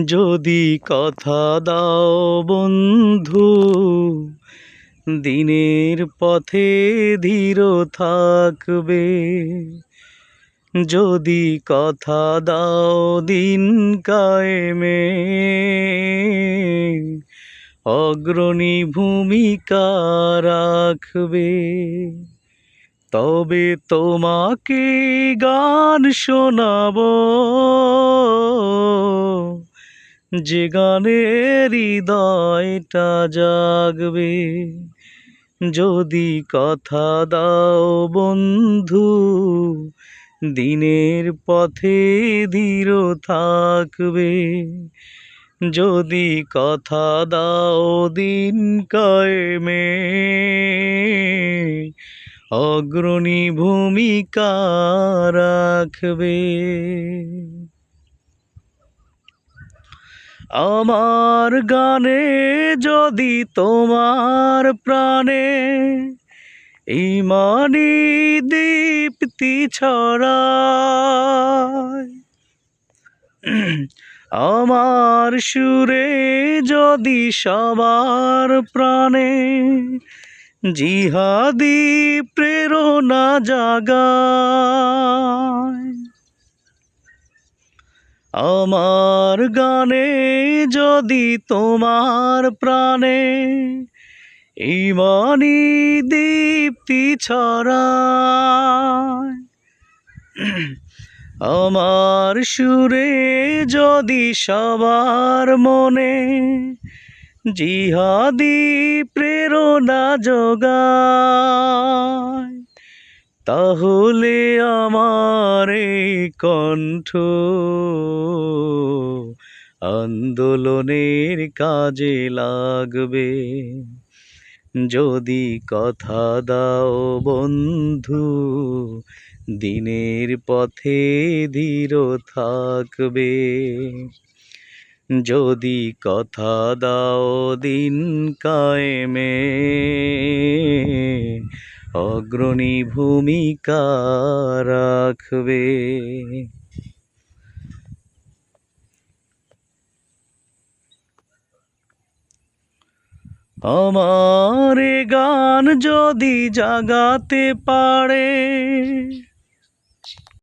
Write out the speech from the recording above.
যদি কথা দাও বন্ধু, দিনের পথে ধীর থাকবে। যদি কথা দাও দিন কায়েমে, অগ্রণী ভূমিকা রাখবে। তবে তোমাকে গান শোনাবো, যে গানে হৃদয়টা জাগবে। যদি কথা দাও বন্ধু, দিনের পথে ধীর থাকবে। যদি কথা দাও দিন কায়েমে, অগ্রণী ভূমিকা রাখবে। আমার গানে যদি তোমার প্রাণে ঈমানি দীপ্তি ছড়ায়, আমার সুরে যদি সবার প্রাণে জিহাদি প্রেরণা জাগায়, আমার গানে যদি তোমার প্রাণে ঈমানি দীপ্তি ছড়ায়, আমার সুরে যদি সবার মনে জিহাদি প্রেরণা যোগায়, তাহলে আমার এই কণ্ঠ আন্দোলনের কাজে লাগবে। যদি কথা দাও বন্ধু, দিনের পথে ধীর থাকবে। যদি কথা দাও দিন কায়েমে, অগ্রণী ভূমিকা রাখবে। আমার গান যদি জাগাতে পারে